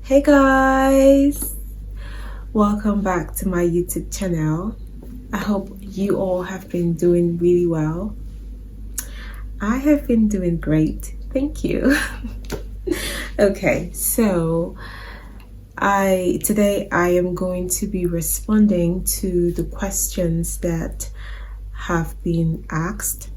Hey guys, welcome back to my YouTube channel. I hope you all have been doing really well. I have been doing great, thank you. Okay, so today I am going to be responding to the questions that have been asked.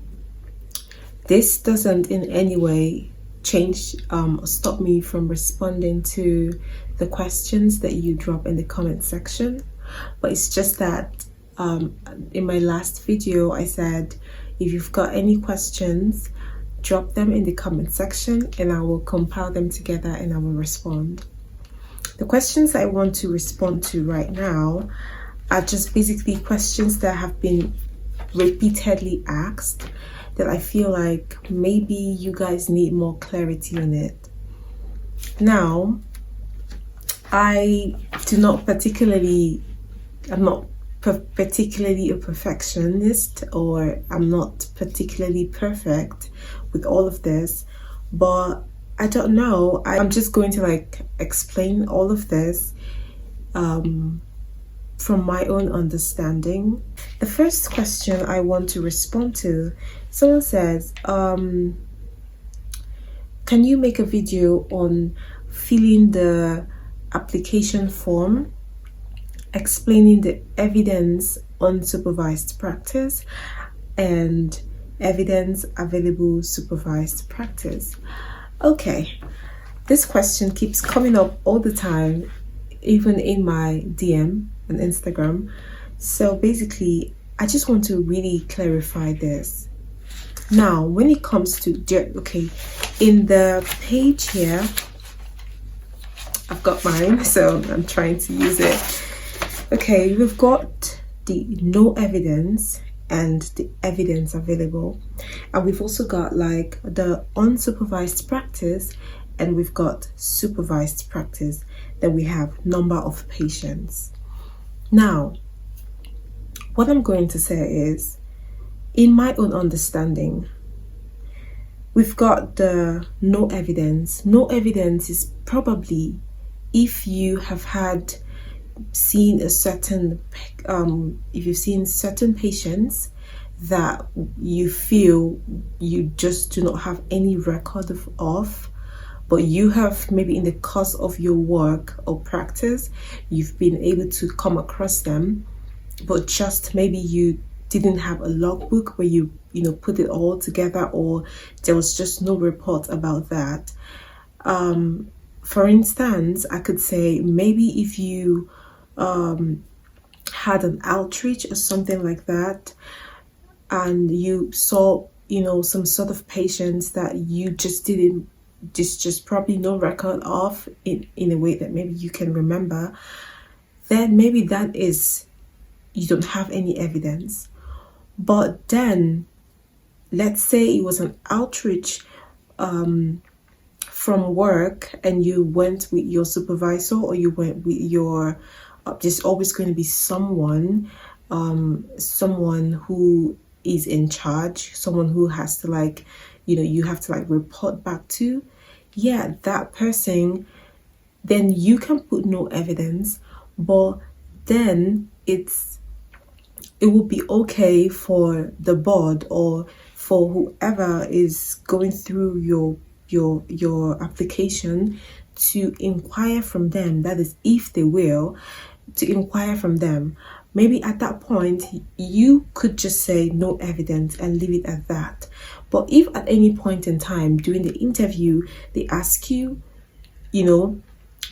This doesn't in any way change or stop me from responding to the questions that you drop in the comment section, but it's just that in my last video I said if you've got any questions, drop them in the comment section and I will compile them together and I will respond. The questions I want to respond to right now are just basically questions that have been repeatedly asked that I feel like maybe you guys need more clarity on it. Now, I'm not particularly a perfectionist, or I'm not particularly perfect with all of this, but I don't know. I'm just going to explain all of this from my own understanding. The first question I want to respond to, someone says, can you make a video on filling the application form, explaining the evidence on supervised practice and evidence available supervised practice? Okay, this question keeps coming up all the time, even in my DM on Instagram. So basically, I just want to really clarify this. Now, when it comes to, okay, in the page here, I've got mine, so I'm trying to use it. Okay, we've got the no evidence and the evidence available, and we've also got like the unsupervised practice, and we've got supervised practice. Then we have number of patients. Now, what I'm going to say is, in my own understanding, we've got the no evidence. No evidence is probably if you have seen a certain, if you've seen certain patients that you feel you just do not have any record of, but you have maybe in the course of your work or practice, you've been able to come across them, but just maybe you didn't have a logbook where you put it all together, or there was just no report about that. For instance, I could say maybe if you had an outreach or something like that, and you saw some sort of patients that you just didn't, just probably no record of in a way that maybe you can remember, then maybe that is, you don't have any evidence. But then let's say it was an outreach from work, and you went with your supervisor, or you went with your there's always going to be someone who is in charge, someone who has to you have to report back to. Yeah, that person, then you can put no evidence, but then it will be okay for the board or for whoever is going through your application to inquire from them. That is, if they will, to inquire from them. Maybe at that point you could just say no evidence and leave it at that. But if at any point in time during the interview they ask you,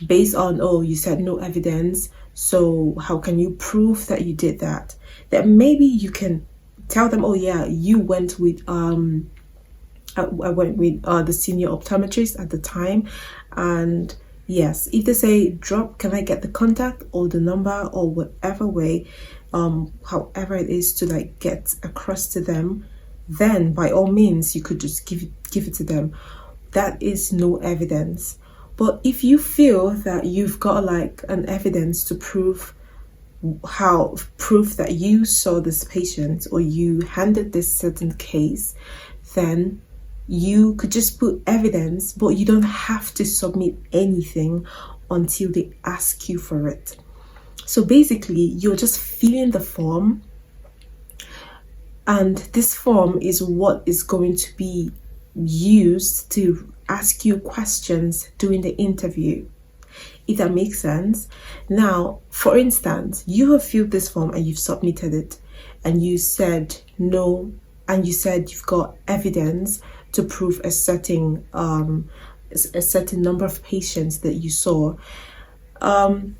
based on, oh, you said no evidence, so how can you prove that you did that? Then maybe you can tell them, oh yeah, you went with I went with the senior optometrist at the time, and yes, if they say can I get the contact or the number or whatever way, however it is to get across to them, then by all means you could just give it to them. That is no evidence. But if you feel that you've got an evidence to proof that you saw this patient or you handled this certain case, then you could just put evidence, but you don't have to submit anything until they ask you for it. So basically, you're just filling the form, and this form is what is going to be used to ask you questions during the interview, if that makes sense. Now, for instance, you have filled this form and you've submitted it, and you said no, and you said you've got evidence to prove a certain number of patients that you saw, and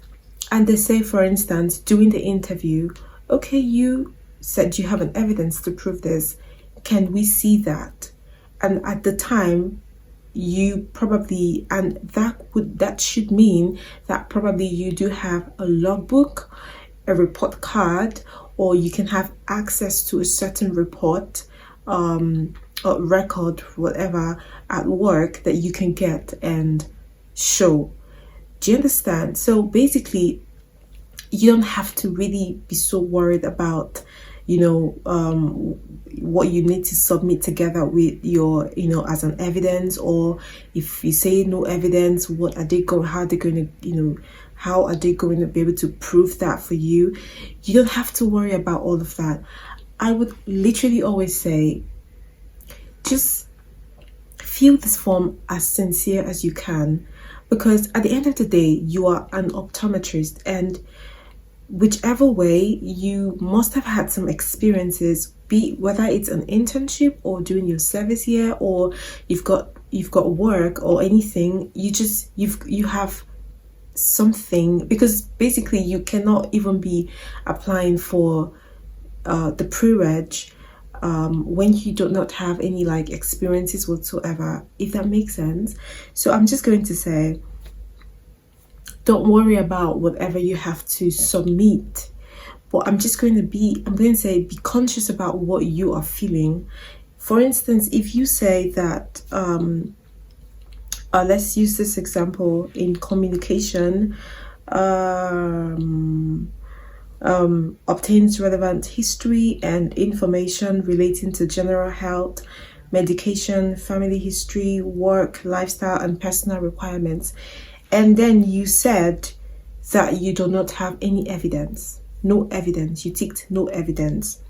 they say, for instance, during the interview, okay, you said you have an evidence to prove this, can we see that? And at the time, you probably, and that should mean that probably you do have a logbook, a report card, or you can have access to a certain report, or record, whatever, at work that you can get and show. Do you understand? So basically, you don't have to really be so worried about, what you need to submit together with your, as an evidence, or if you say no evidence, what are they going, how are they going to, how are they going to be able to prove that for you? You don't have to worry about all of that. I would literally always say, just fill this form as sincere as you can, because at the end of the day, you are an optometrist, and whichever way, you must have had some experiences, be whether it's an internship or doing your service year, or you've got work or anything. You have something, because basically you cannot even be applying for the pre-reg when you do not have any like experiences whatsoever, if that makes sense. So I'm just going to say, don't worry about whatever you have to submit, but I'm going to say, be conscious about what you are feeling. For instance, if you say that, let's use this example in communication, obtains relevant history and information relating to general health, medication, family history, work, lifestyle, and personal requirements. And then you said that you do not have any evidence. No evidence. You ticked no evidence.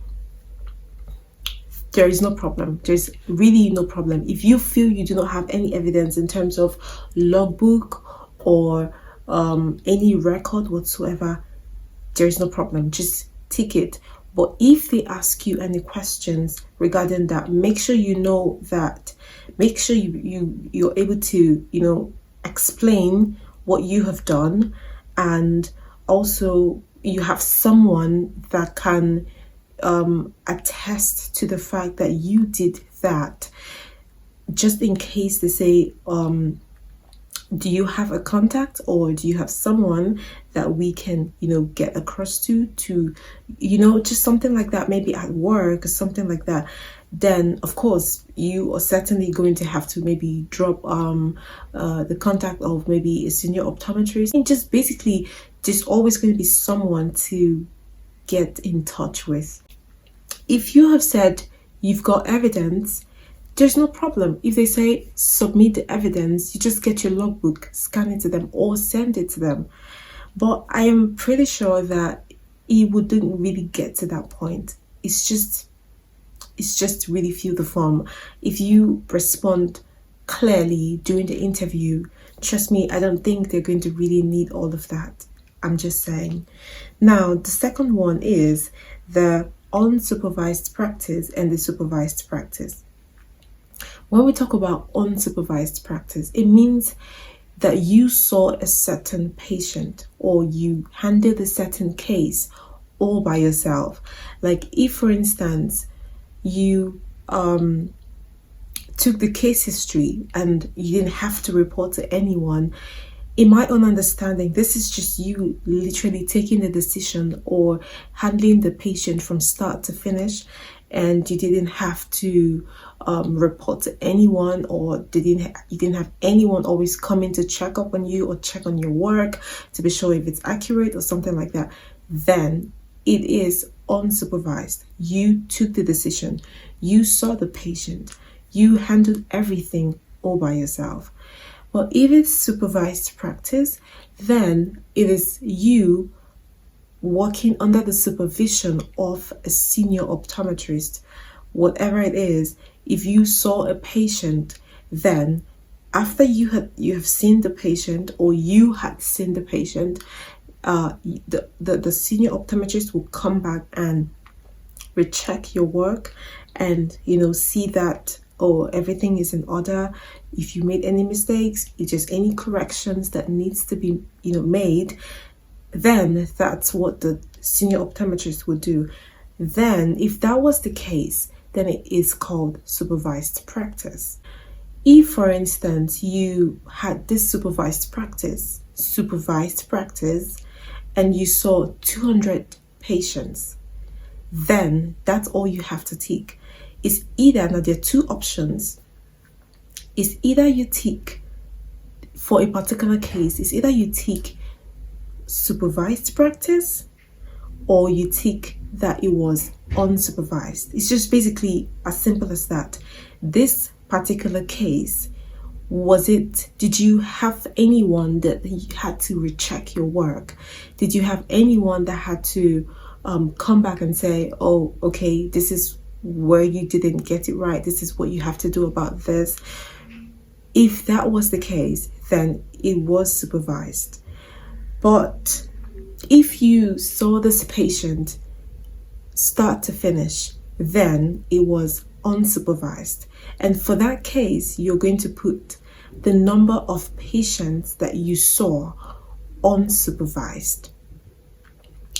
There is no problem. There's really no problem. If you feel you do not have any evidence in terms of logbook or any record whatsoever, there is no problem. Just tick it. But if they ask you any questions regarding that, make sure you know that. Make sure you're able to, explain what you have done, and also you have someone that can attest to the fact that you did that, just in case they say, do you have a contact, or do you have someone that we can get across to just something like that, maybe at work or something like that. Then of course you are certainly going to have to maybe drop the contact of maybe a senior optometrist, and just basically there's always going to be someone to get in touch with. If you have said you've got evidence, there's no problem. If they say submit the evidence, you just get your logbook, scan it to them, or send it to them. But I am pretty sure that it wouldn't really get to that point. It's just really fill the form. If you respond clearly during the interview, trust me, I don't think they're going to really need all of that. I'm just saying. Now, the second one is the unsupervised practice and the supervised practice. When we talk about unsupervised practice, it means that you saw a certain patient, or you handled a certain case all by yourself. Like if, for instance, you took the case history and you didn't have to report to anyone, in my own understanding, this is just you literally taking the decision or handling the patient from start to finish, and you didn't have to report to anyone, or you didn't have anyone always coming to check up on you or check on your work to be sure if it's accurate or something like that. Then it is unsupervised. You took the decision, you saw the patient, you handled everything all by yourself. But if it's supervised practice, then it is you working under the supervision of a senior optometrist. Whatever it is, if you saw a patient, then after you have seen the patient, or you had seen the patient, the senior optometrist will come back and recheck your work, and see that, oh, everything is in order. If you made any mistakes, if there's any corrections that needs to be made, then that's what the senior optometrist would do. Then if that was the case, then it is called supervised practice. If, for instance, you had this supervised practice, and you saw 200 patients, then that's all you have to tick. It's either, now there are two options. It's either you tick, for a particular case, it's either you tick supervised practice, or you tick that it was unsupervised. It's just basically as simple as that. This particular case, did you have anyone that you had to recheck your work? Did you have anyone that had to come back and say, oh, okay, this is where you didn't get it right, this is what you have to do about this? If that was the case, then it was supervised. But if you saw this patient start to finish, then it was unsupervised. And for that case, you're going to put the number of patients that you saw unsupervised.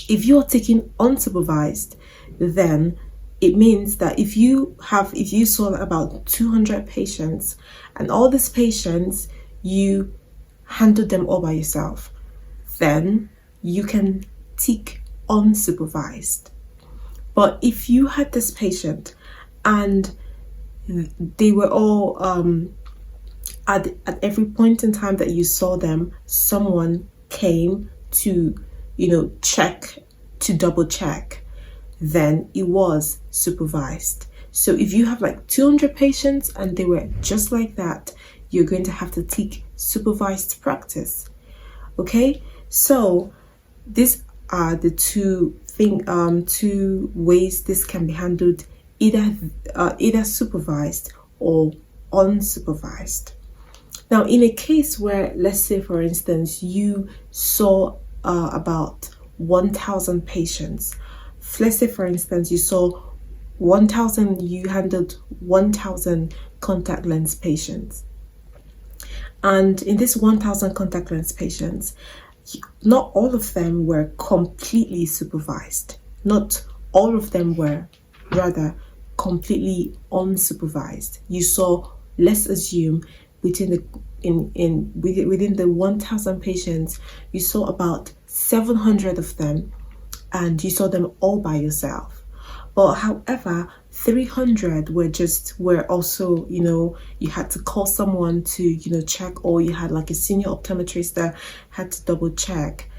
If you're taking unsupervised, then it means that if you saw about 200 patients, and all these patients, you handled them all by yourself, then you can tick unsupervised. But if you had this patient and they were all at every point in time that you saw them, someone came to check, to double check, then it was supervised. So if you have like 200 patients and they were just like that, you're going to have to tick supervised practice. Okay, so these are the two ways this can be handled, either supervised or unsupervised. Now, in a case where, let's say for instance, you saw about 1,000 patients. Let's say for instance, you saw 1,000, you handled 1,000 contact lens patients. And in this 1,000 contact lens patients, not all of them were completely supervised. Not all of them were, rather, completely unsupervised. You saw, let's assume, within the 1,000 patients, you saw about 700 of them, and you saw them all by yourself. But however, 300 were also, you had to call someone to, check, or you had like a senior optometrist that had to double check.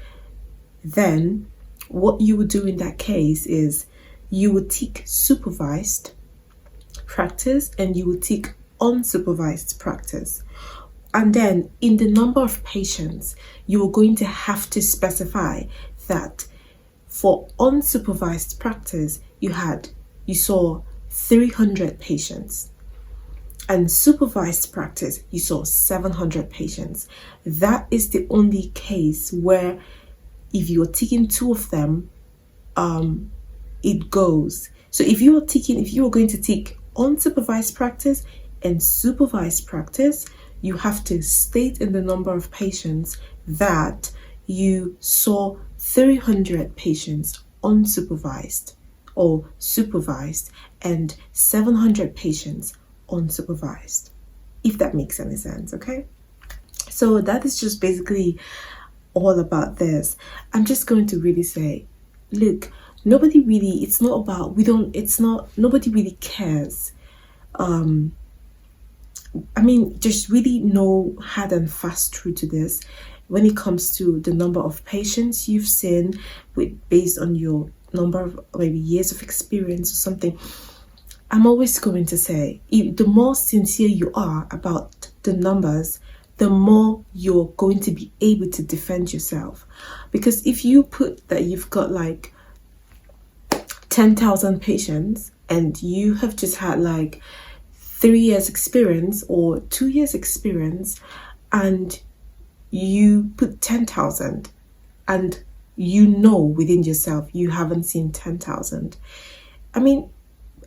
Then what you would do in that case is you would tick supervised practice and you would tick unsupervised practice. And then in the number of patients, you are going to have to specify that for unsupervised practice, you saw 300 patients, and supervised practice, you saw 700 patients. That is the only case where if you're taking two of them, it goes. So if you are going to take unsupervised practice and supervised practice, you have to state in the number of patients that you saw 300 patients unsupervised or supervised and 700 patients unsupervised, if that makes any sense. Okay, so that is just basically all about this. I'm just going to really say, look, nobody really cares. Just really know hard and fast rule to this when it comes to the number of patients you've seen based on your number of maybe years of experience or something. I'm always going to say, the more sincere you are about the numbers, the more you're going to be able to defend yourself. Because if you put that you've got like 10,000 patients and you have just had like 3 years experience or 2 years experience, and you put 10,000 and you know within yourself you haven't seen 10,000, I mean,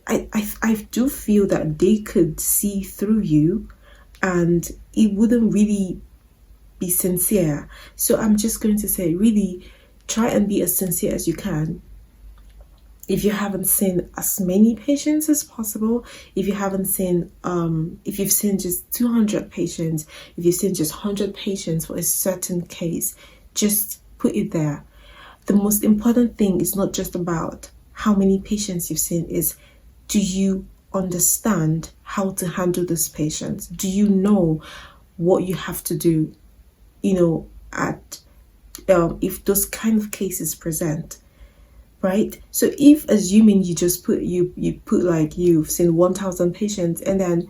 I do feel that they could see through you and it wouldn't really be sincere. So I'm just going to say, really try and be as sincere as you can. If you haven't seen as many patients as possible, if you haven't seen, if you've seen just 200 patients, if you've seen just 100 patients for a certain case, just put it there. The most important thing is not just about how many patients you've seen, is do you understand how to handle those patients? Do you know what you have to do, at if those kind of cases present? Right? So if, assuming you just put like you've seen 1,000 patients and then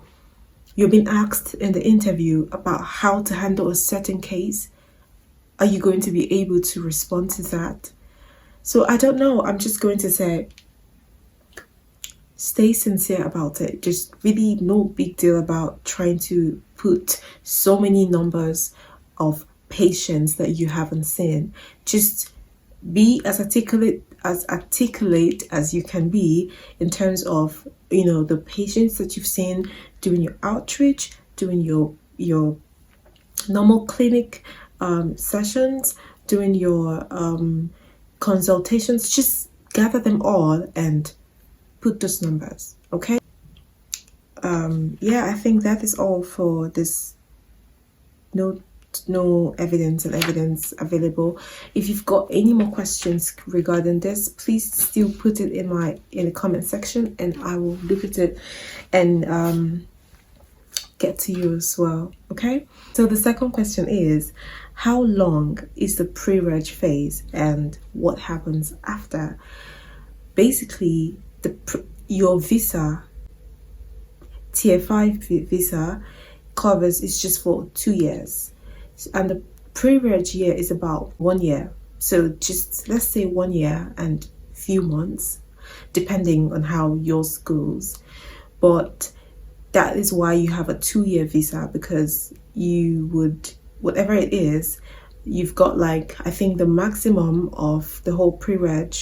you're being asked in the interview about how to handle a certain case, are you going to be able to respond to that? So I don't know. I'm just going to say, stay sincere about it. Just really no big deal about trying to put so many numbers of patients that you haven't seen. Just be as articulate as you can be in terms of the patients that you've seen during your outreach, during your normal clinic sessions, during your consultations. Just gather them all and put those numbers. Okay. Yeah, I think that is all for this no evidence and evidence available. If you've got any more questions regarding this, please still put it in the comment section and I will look at it and get to you as well. Okay, so the second question is, how long is the pre-reg phase and what happens after? Basically, your visa, tier 5 visa, covers is just for 2 years. And the pre-reg year is about 1 year. So just let's say 1 year and few months, depending on how yours goes. But that is why you have a 2-year visa, because you would, whatever it is, you've got like, I think the maximum of the whole pre-reg,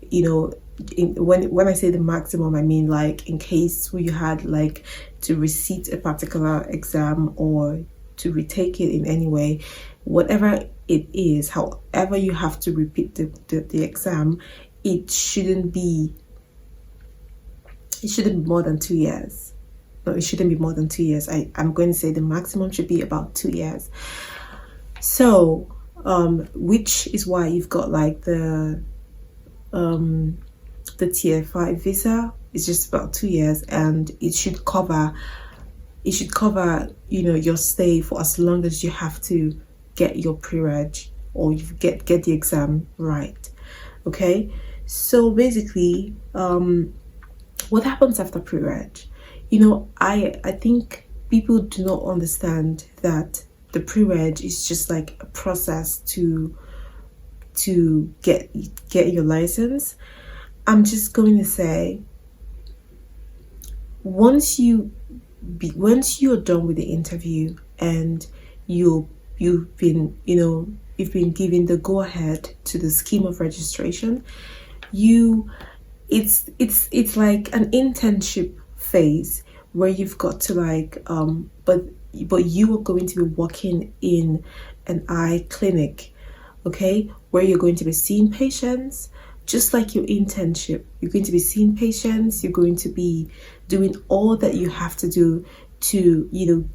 when I say the maximum, I mean like in case you had like to resit a particular exam or to retake it in any way, whatever it is, however you have to repeat the exam, it shouldn't be more than 2 years. No, it shouldn't be more than 2 years. I'm going to say the maximum should be about 2 years. So which is why you've got like the tier 5 visa is just about 2 years, and it should cover your stay for as long as you have to get your pre-reg or you get the exam right. Okay, so basically what happens after pre-reg? I think people do not understand that the pre-reg is just like a process to get your license. I'm just going to say, once you're done with the interview and you've been given the go ahead to the scheme of registration, it's like an internship phase where you've got to like but you are going to be working in an eye clinic, okay, where you're going to be seeing patients. Just like your internship, you're going to be seeing patients, you're going to be doing all that you have to do to,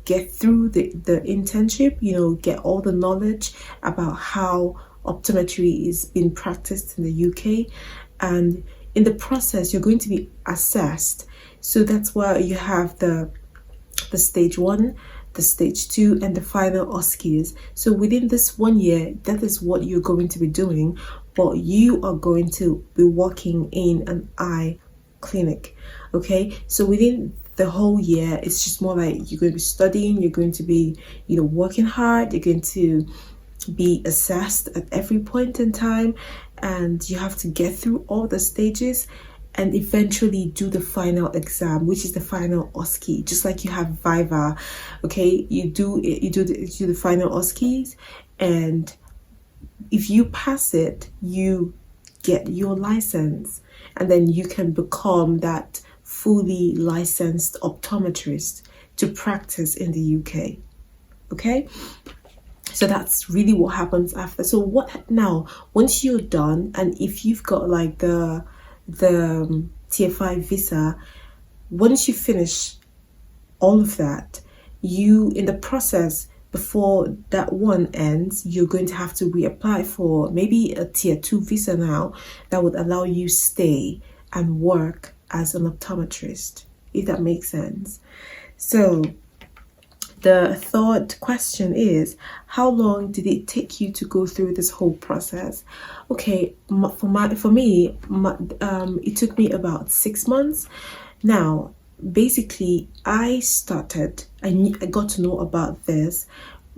get through the internship, get all the knowledge about how optometry is being practiced in the UK. And in the process, you're going to be assessed. So that's why you have the stage 1, the stage 2, and the final OSCEs. So within this 1 year, that is what you're going to be doing, but you are going to be working in an eye clinic. Okay, so within the whole year. It's just more like you're going to be studying, you're going to be, working hard, you're going to be assessed at every point in time, and you have to get through all the stages and eventually do the final exam, which is the final OSCE. Just like you have Viva, okay, you do the final OSCEs, and if you pass it, you get your license, and then you can become that fully licensed optometrist to practice in the UK. Okay, so that's really what happens after. So what now, once you're done, and if you've got like the tier 5 visa, once you finish all of that, you, in the process, before that one ends, you're going to have to reapply for maybe a tier 2 visa now that would allow you stay and work as an optometrist, if that makes sense. So the third question is, how long did it take you to go through this whole process? Okay, for me, it took me about 6 months. Now, basically, I got to know about this,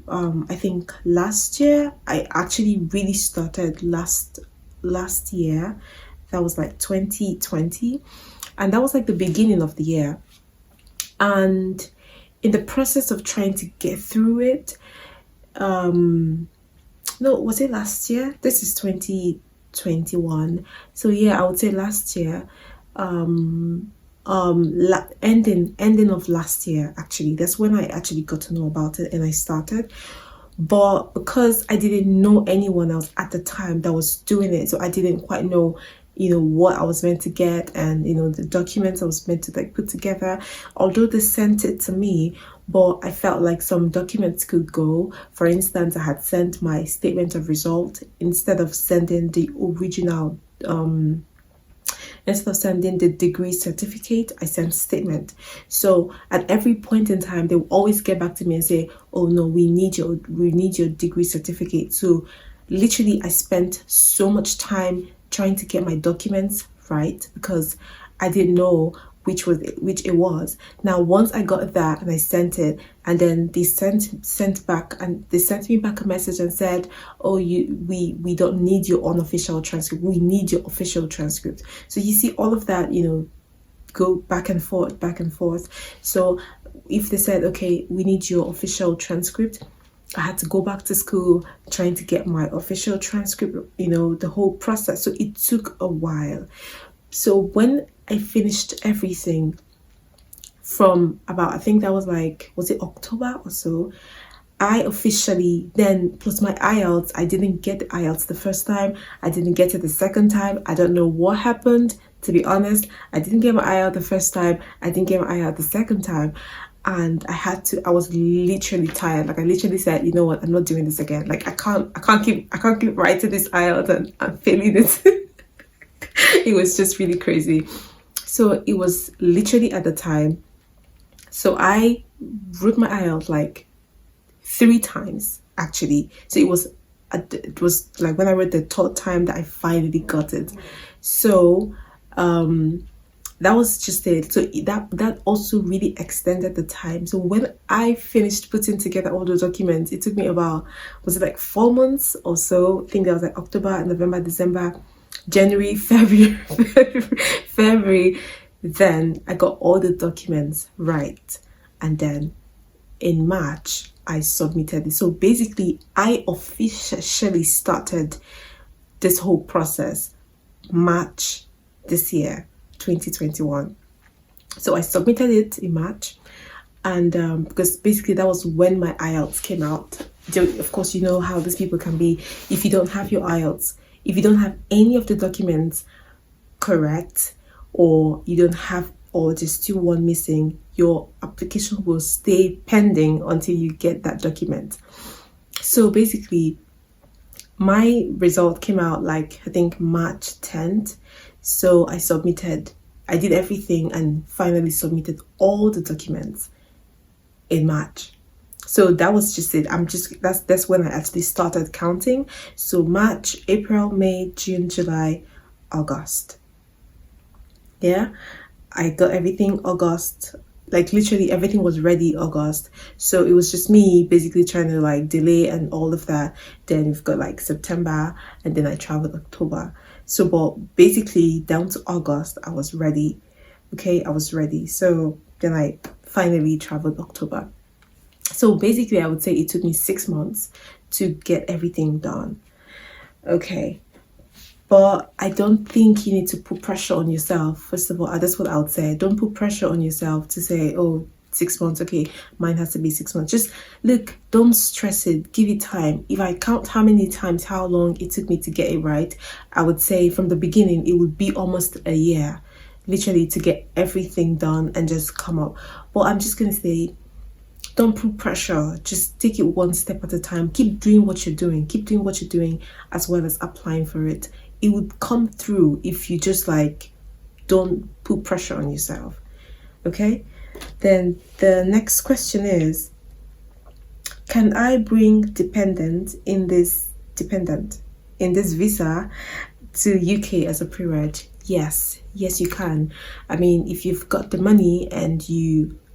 I think last year. I actually really started last year. That was like 2020. And that was like the beginning of the year. And in the process of trying to get through it, no, was it last year? This is 2021. So yeah, I would say last year, ending of last year, actually. That's when I actually got to know about it and I started. But because I didn't know anyone else at the time that was doing it, so I didn't quite know what I was meant to get, and the documents I was meant to like put together. Although they sent it to me, but I felt like some documents could go. For instance, I had sent my statement of result instead of sending the original instead of sending the degree certificate, I sent statement. So at every point in time, they will always get back to me and say, oh no, we need your degree certificate. So literally I spent so much time trying to get my documents right, because I didn't know which it was. Now, once I got that and I sent it, and then they sent me back a message and said, oh, we don't need your unofficial transcript, we need your official transcript. So you see all of that, go back and forth. So if they said, okay, we need your official transcript, I had to go back to school trying to get my official transcript, the whole process. So it took a while. So when I finished everything from about, I think that was like, was it October or so? I officially then, plus my IELTS, I didn't get the IELTS the first time. I didn't get it the second time. I don't know what happened, to be honest. I didn't get my IELTS the first time. I didn't get my IELTS the second time. And I was literally tired. Like I literally said, you know what, I'm not doing this again. Like I can't keep writing this IELTS and I'm failing it. It was just really crazy. So it was literally at the time. So I wrote my IELTS like 3 times actually. So it was like when I read the 3rd time that I finally got it. So that was just it. So that also really extended the time. So when I finished putting together all the documents, it took me about, was it like 4 months or so? I think that was like October, November, December, January, February. Then I got all the documents right, and then in March I submitted it. So basically I officially started this whole process March this year, 2021. So I submitted it in March, and because basically that was when my IELTS came out. Of course, you know how these people can be. If you don't have your IELTS, if you don't have any of the documents correct, or you don't have, or there's still one missing, your application will stay pending until you get that document. So basically my result came out like, I think March 10th. So I did everything and finally submitted all the documents in March. So that was just it. That's when I actually started counting. So March, April, May, June, July, August. Yeah, I got everything August, like literally everything was ready August, so it was just me basically trying to like delay and all of that. Then we've got like September, and then I traveled October. So but basically down to August I was ready. Okay, I was ready. So then I finally traveled October. So basically I would say it took me 6 months to get everything done. Okay, but I don't think you need to put pressure on yourself. First of all, that's what I would say. Don't put pressure on yourself to say, oh, 6 months, okay, mine has to be 6 months. Just look, don't stress it, give it time. If I count how many times, how long it took me to get it right, I would say from the beginning, it would be almost a year, literally, to get everything done and just come up. But I'm just going to say, don't put pressure, just take it one step at a time. Keep doing what you're doing, keep doing what you're doing, as well as applying for it. It would come through if you just like don't put pressure on yourself. Okay, then the next question is, can I bring dependent in this visa to UK as a pre-reg? Yes, you can. I mean, if you've got the money and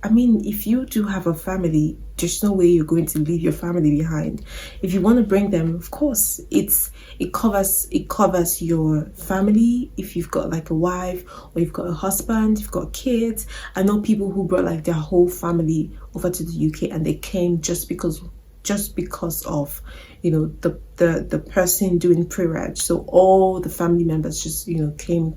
if you do have a family, there's no way you're going to leave your family behind. If you want to bring them, of course, it covers your family. If you've got like a wife, or you've got a husband, you've got kids. I know people who brought like their whole family over to the UK, and they came just because of the person doing pre-reg. So all the family members just came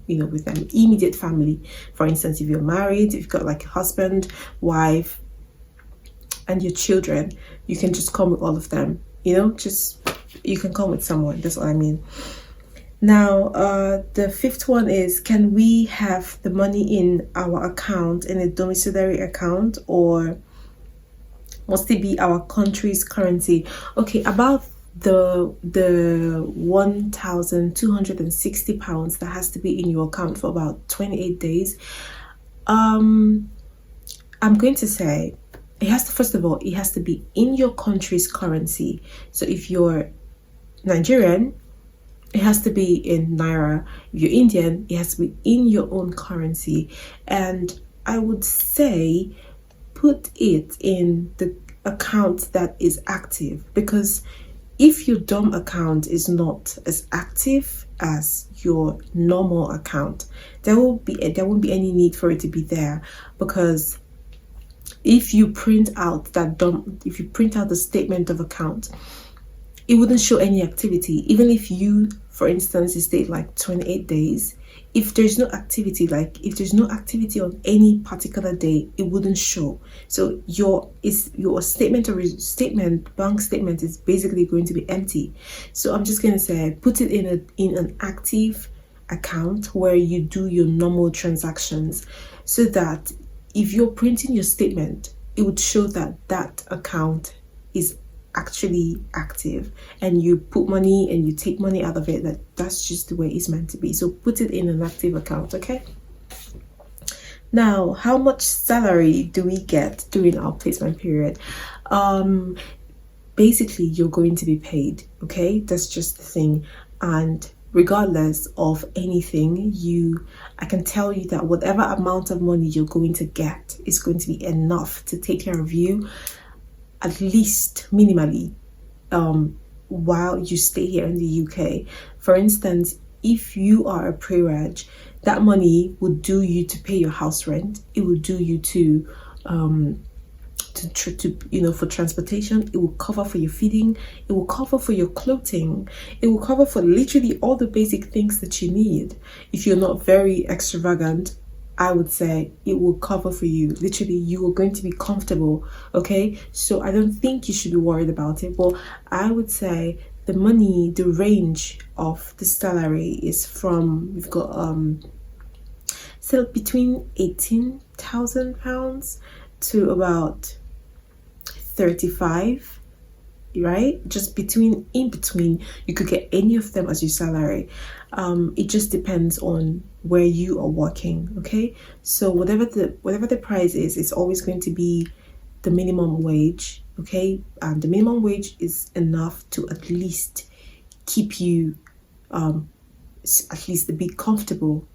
with an immediate family. For instance, if you're married, if you've got like a husband, wife, and your children, you can just come with all of them. You can come with someone. That's what I mean. Now, the fifth one is, can we have the money in our account, in a domiciliary account, or must it be our country's currency? Okay, about the £1,260 that has to be in your account for about 28 days. I'm going to say it has to, first of all, it has to be in your country's currency. So if you're Nigerian, it has to be in Naira. If you're Indian, it has to be in your own currency. And I would say put it in the account that is active, because if your DOM account is not as active as your normal account, there won't be any need for it to be there. Because if you print out the statement of account, it wouldn't show any activity. Even if you, for instance, you stayed like 28 days, if there's no activity on any particular day, it wouldn't show. So your bank statement is basically going to be empty. So I'm just going to say, put it in an active account where you do your normal transactions, so that if you're printing your statement, it would show that account is actually active, and you put money and you take money out of it. That's just the way it's meant to be. So put it in an active account. Okay, now, how much salary do we get during our placement period? Basically, you're going to be paid. Okay, that's just the thing. And regardless of anything, I can tell you that whatever amount of money you're going to get is going to be enough to take care of you, at least minimally, while you stay here in the UK. For instance, if you are a pre-reg, that money would do you to pay your house rent. It would do you to for transportation. It will cover for your feeding. It will cover for your clothing. It will cover for literally all the basic things that you need. If you're not very extravagant, I would say it will cover for you. Literally, you are going to be comfortable. Okay, so I don't think you should be worried about it. But I would say the range of the salary is from, we've got so between £18,000 to about 35, right? Just in between, you could get any of them as your salary. It just depends on where you are working. Okay, so whatever the price is, it's always going to be the minimum wage. Okay, and the minimum wage is enough to at least keep you at least a bit comfortable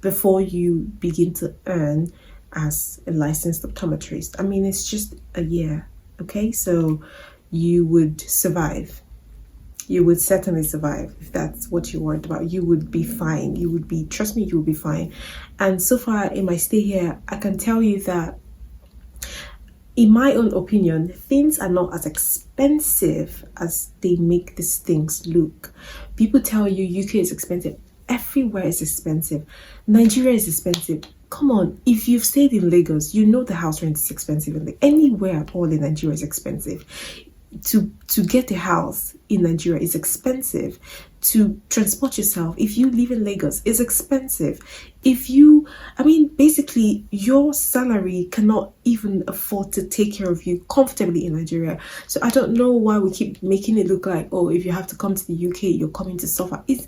before you begin to earn as a licensed optometrist. I mean, it's just a year, okay? So you would survive. You would certainly survive if that's what you're worried about. You would be fine. You would be, trust me, you will be fine. And so far in my stay here, I can tell you that, in my own opinion, things are not as expensive as they make these things look. People tell you UK is expensive. Everywhere is expensive. Nigeria is expensive. Come on, if you've stayed in Lagos, you know the house rent is expensive. Anywhere at all in Nigeria is expensive. To get a house in Nigeria is expensive. To transport yourself, if you live in Lagos, is expensive. Basically, your salary cannot even afford to take care of you comfortably in Nigeria. So I don't know why we keep making it look like, oh, if you have to come to the UK, you're coming to suffer. It's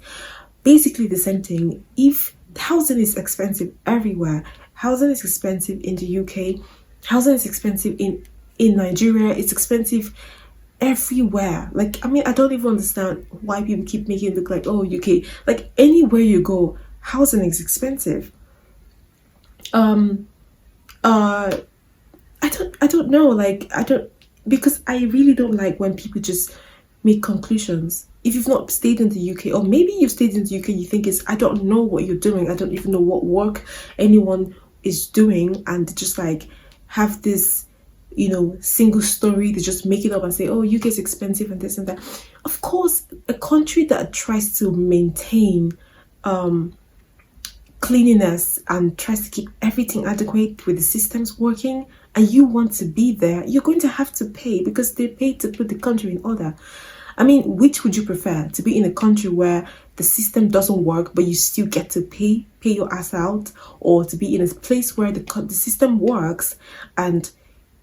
basically the same thing. If housing is expensive everywhere, housing is expensive in the UK, housing is expensive in Nigeria, it's expensive everywhere. I don't even understand why people keep making it look like, oh, UK, like anywhere you go, housing is expensive. I don't know, because I really don't like when people just make conclusions. If you've not stayed in the UK, or maybe you've stayed in the UK, you think I don't know what you're doing, I don't even know what work anyone is doing, and just like have this, single story. They just make it up and say, oh, UK is expensive and this and that. Of course, a country that tries to maintain cleanliness and tries to keep everything adequate with the systems working, and you want to be there, you're going to have to pay, because they pay to put the country in order. Which would you prefer? To be in a country where the system doesn't work but you still get to pay your ass out, or to be in a place where the system works, and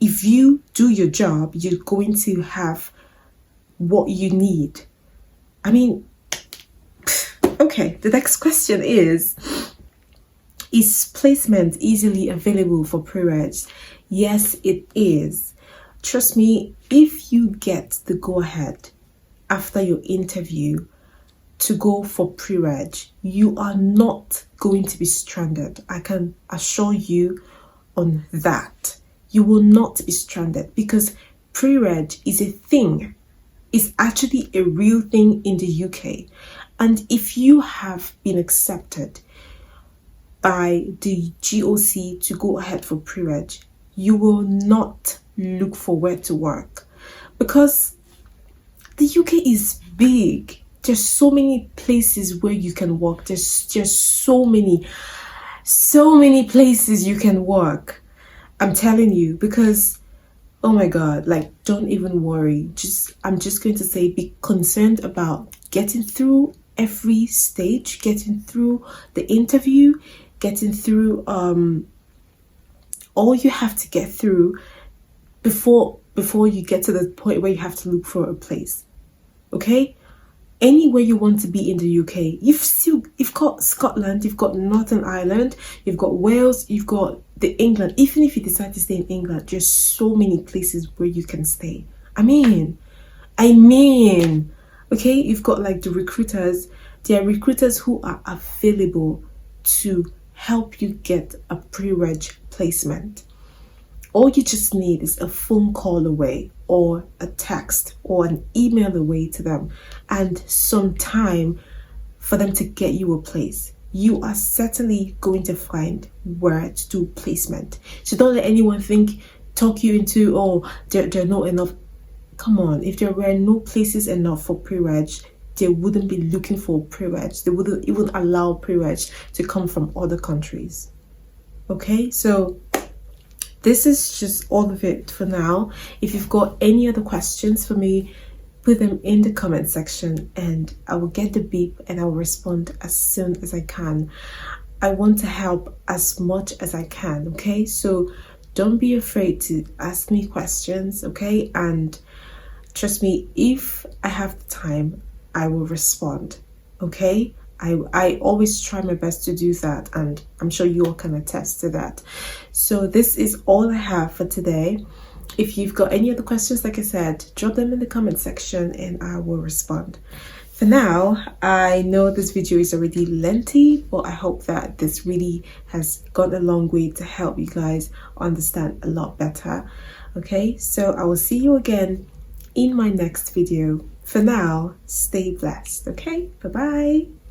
if you do your job, you're going to have what you need? Okay, the next question is placement easily available for pre-reg? Yes, it is. Trust me, if you get the go-ahead after your interview to go for pre-reg, you are not going to be stranded. I can assure you on that. You will not be stranded, because pre-reg is a thing. It's actually a real thing in the UK. And if you have been accepted by the GOC to go ahead for pre-reg, you will not look for where to work, because the UK is big. There's so many places where you can work. There's just so many places you can work. I'm telling you, because, oh my God, don't even worry. I'm just going to say, be concerned about getting through every stage, getting through the interview, getting through all you have to get through before you get to the point where you have to look for a place. Okay? Anywhere you want to be in the UK, you've got Scotland, you've got Northern Ireland, you've got Wales, you've got the England. Even if you decide to stay in England, there's so many places where you can stay. Okay, you've got the recruiters. There are recruiters who are available to help you get a pre-reg placement. All you just need is a phone call away, or a text, or an email away to them, and some time for them to get you a place. You are certainly going to find where to do placement. So don't let anyone talk you into, oh, there are not enough. Come on, if there were no places enough for pre-reg, they wouldn't be looking for pre-reg. They wouldn't even allow pre-reg to come from other countries. Okay, so this is just all of it for now. If you've got any other questions for me, put them in the comment section and I will get the beep and I will respond as soon as I can. I want to help as much as I can, okay? So don't be afraid to ask me questions, okay? And trust me, if I have the time, I will respond, okay? I always try my best to do that, and I'm sure you all can attest to that. So this is all I have for today. If you've got any other questions, like I said, drop them in the comment section and I will respond. For now, I know this video is already lengthy, but I hope that this really has gone a long way to help you guys understand a lot better. Okay, so I will see you again in my next video. For now, stay blessed. Okay, bye bye.